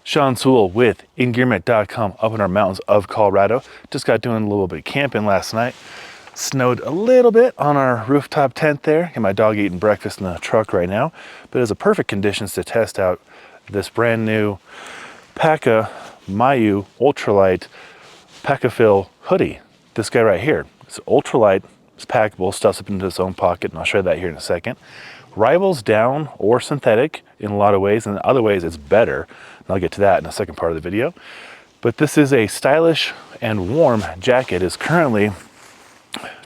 Sean Sewell with Engearment.com up in our mountains of Colorado. Just got doing a little bit of camping last night. Snowed a little bit on our rooftop tent there. And my dog eating breakfast in the truck right now. But it was a perfect conditions to test out this brand new Paka Mayu Ultralight Pakafill hoodie. This guy right here. It's ultralight, it's packable, stuffs up into its own pocket, and I'll show you that here in a second. Rivals down or synthetic in a lot of ways, and in other ways it's better. And I'll get to that in the second part of the video. But this is a stylish and warm jacket. It's currently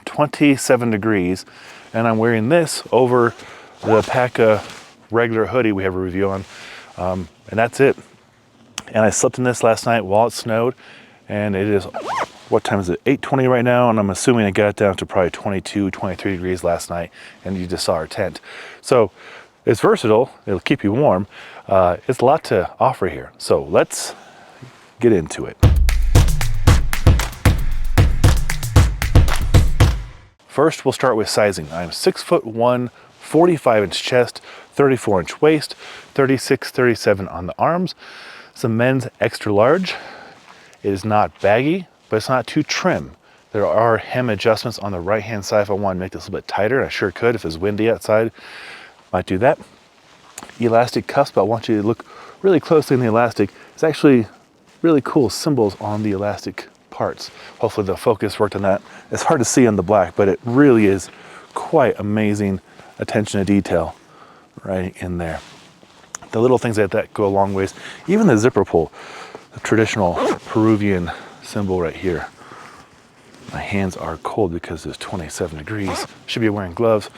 27 degrees, and I'm wearing this over the Paka regular hoodie we have a review on, and that's it. And I slept in this last night while it snowed, and it is, what time is it? 8:20 right now, and I'm assuming it got down to probably 22, 23 degrees last night, and you just saw our tent. So it's versatile, it'll keep you warm. It's a lot to offer here. So let's get into it. First, we'll start with sizing. I'm 6'1", 45-inch chest, 34-inch waist, 36, 37 on the arms. It's a men's extra large. It is not baggy, but it's not too trim. There are hem adjustments on the right-hand side if I want to make this a little bit tighter. I sure could if it's windy outside. Might do that. Elastic cuffs, but I want you to look really closely in the elastic. It's actually really cool symbols on the elastic parts. Hopefully the focus worked on that. It's hard to see on the black, but it really is quite amazing attention to detail right in there. The little things like that go a long ways. Even the zipper pull, the traditional Peruvian symbol right here. My hands are cold because it's 27 degrees. Should be wearing gloves.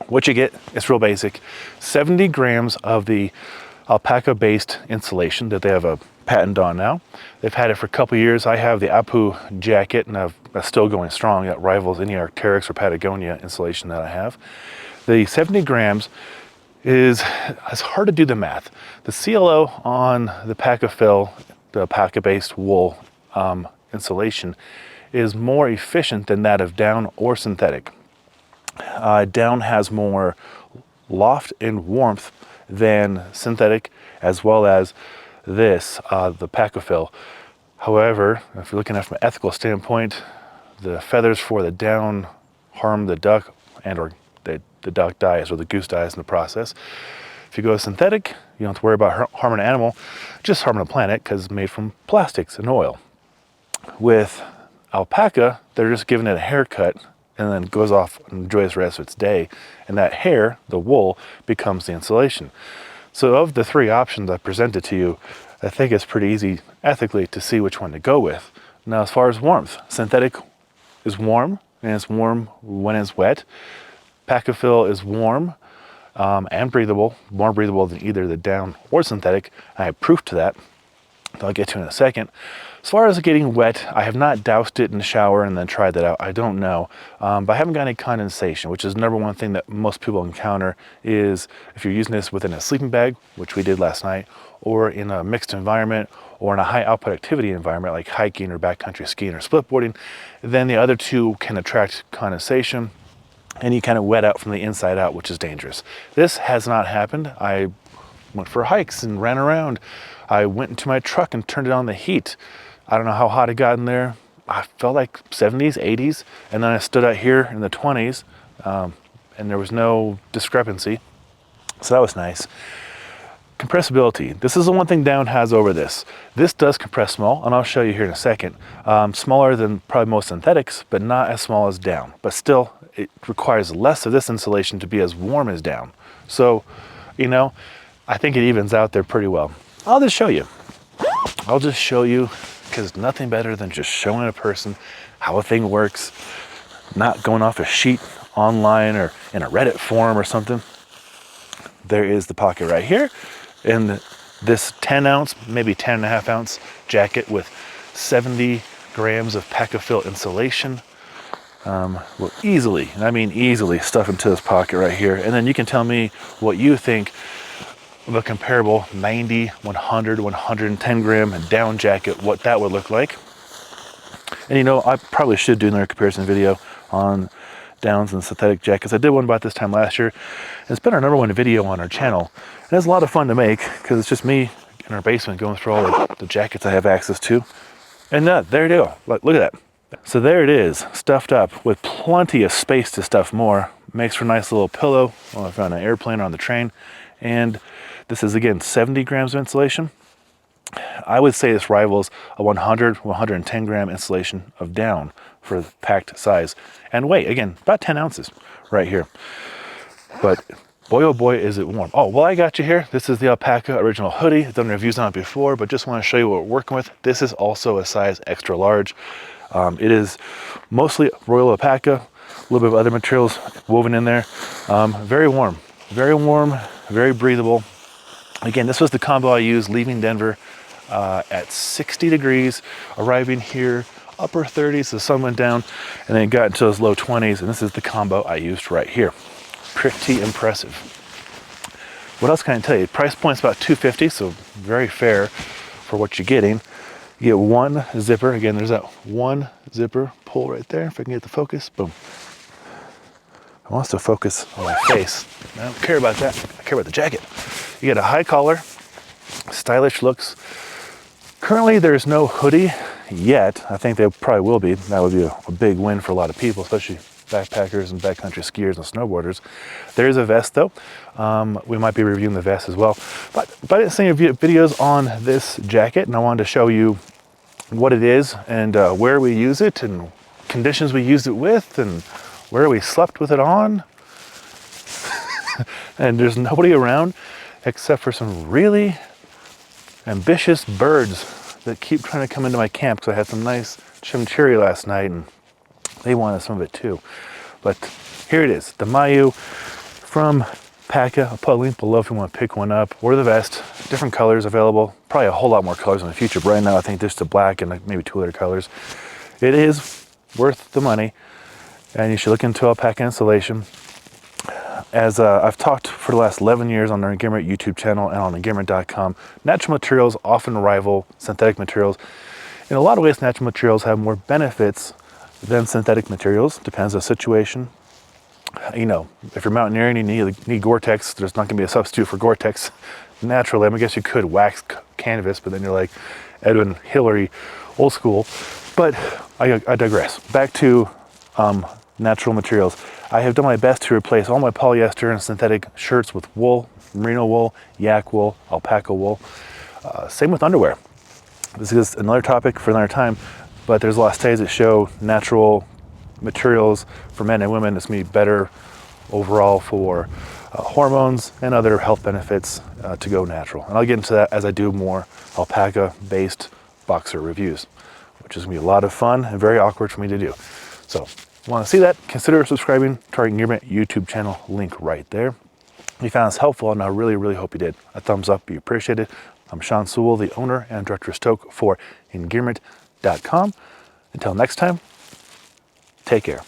What you get, it's real basic. 70 grams of the alpaca-based insulation that they have a patent on now. They've had it for a couple years. I have the Apu jacket, and that's still going strong. That rivals any Arc'teryx or Patagonia insulation that I have. The 70 grams is, it's hard to do the math. The CLO on the Pakafill, the alpaca-based wool insulation, is more efficient than that of down or synthetic. Down has more loft and warmth than synthetic, as well as this, the Pakafill. However, if you're looking at it from an ethical standpoint, the feathers for the down harm the duck, and or the duck dies or the goose dies in the process. If you go synthetic, you don't have to worry about harming an animal, just harming the planet because it's made from plastics and oil. With alpaca, they're just giving it a haircut and then goes off and enjoys the rest of its day. And that hair, the wool, becomes the insulation. So of the three options I presented to you, I think it's pretty easy ethically to see which one to go with. Now, as far as warmth, synthetic is warm, and it's warm when it's wet. Pakafill is warm and breathable, more breathable than either the down or synthetic. I have proof to that I'll get to in a second. As far as getting wet, I have not doused it in the shower and then tried that out. I don't know, but I haven't got any condensation, which is the number one thing that most people encounter is if you're using this within a sleeping bag, which we did last night, or in a mixed environment, or in a high output activity environment like hiking or backcountry skiing or splitboarding, then the other two can attract condensation and you kind of wet out from the inside out, which is dangerous. This has not happened. I went for hikes and ran around. I went into my truck and turned it on the heat. I don't know how hot it got in there. I felt like 70s, 80s, and then I stood out here in the 20s, and there was no discrepancy. So that was nice. Compressibility. This is the one thing down has over this. This does compress small, and I'll show you here in a second. Smaller than probably most synthetics, but not as small as down. But still, it requires less of this insulation to be as warm as down. So, you know, I think it evens out there pretty well. I'll just show you. I'll just show you, because nothing better than just showing a person how a thing works, not going off a sheet online or in a Reddit forum or something. There is the pocket right here, and this 10 ounce, maybe 10.5 ounce jacket with 70 grams of Pakafill insulation will easily, and I mean easily, stuff into this pocket right here. And then you can tell me what you think of a comparable 90, 100, 110 gram down jacket, what that would look like. And you know, I probably should do another comparison video on downs and synthetic jackets. I did one about this time last year. It's been our #1 video on our channel. And it's a lot of fun to make because it's just me in our basement going through all the jackets I have access to. And there you go. Look at that. So there it is, stuffed up with plenty of space to stuff more. Makes for a nice little pillow if you're on an airplane or on the train. And this is, again, 70 grams of insulation. I would say this rivals a 100, 110 gram insulation of down for packed size. And weight, again, about 10 ounces right here. But boy, oh boy, is it warm. Oh, well, I got you here. This is the Alpaca original hoodie. I've done reviews on it before, but just want to show you what we're working with. This is also a size extra large. It is mostly royal alpaca, a little bit of other materials woven in there. Very warm, very breathable. Again, this was the combo I used leaving Denver at 60 degrees, arriving here upper 30s, the sun went down, and then it got into those low 20s, and this is the combo I used right here. Pretty impressive. What else can I tell you? Price point's about $250, so very fair for what you're getting. You get one zipper. Again, there's that one zipper pull right there. If I can get the focus, boom. I want to focus on my face. I don't care about that. I care about the jacket. You get a high collar, stylish looks. Currently, there's no hoodie yet. I think there probably will be. That would be a big win for a lot of people, especially backpackers and backcountry skiers and snowboarders. There is a vest though. We might be reviewing the vest as well. But I didn't see any videos on this jacket, and I wanted to show you what it is and where we use it and conditions we used it with and where we slept with it on. And there's nobody around except for some really ambitious birds that keep trying to come into my camp, because I had some nice chimichurri last night and they wanted some of it too. But here it is, the Mayu from Paka. I'll put a link below if you want to pick one up, or the vest. Different colors available, probably a whole lot more colors in the future, but right now I think just the black and maybe 2 other colors. It is worth the money, and you should look into alpaca insulation. As I've talked for the last 11 years on our Engearment YouTube channel and on Engearment.com, natural materials often rival synthetic materials. In a lot of ways, natural materials have more benefits than synthetic materials. Depends on the situation. You know, if you're mountaineering and you need Gore-Tex, there's not going to be a substitute for Gore-Tex naturally. I mean, I guess you could wax canvas, but then you're like Edwin Hillary, old school. But I digress. Back to natural materials. I have done my best to replace all my polyester and synthetic shirts with wool, merino wool, yak wool, alpaca wool. Same with underwear. This is another topic for another time, but there's a lot of studies that show natural materials for men and women is going to be better overall for hormones and other health benefits to go natural. And I'll get into that as I do more alpaca-based boxer reviews, which is going to be a lot of fun and very awkward for me to do. So, want to see that? Consider subscribing to our Engearment YouTube channel, link right there. If you found this helpful, and I really, really hope you did, a thumbs up be appreciated. I'm Sean Sewell, the owner and director of Stoke for Engearment.com. Until next time, take care.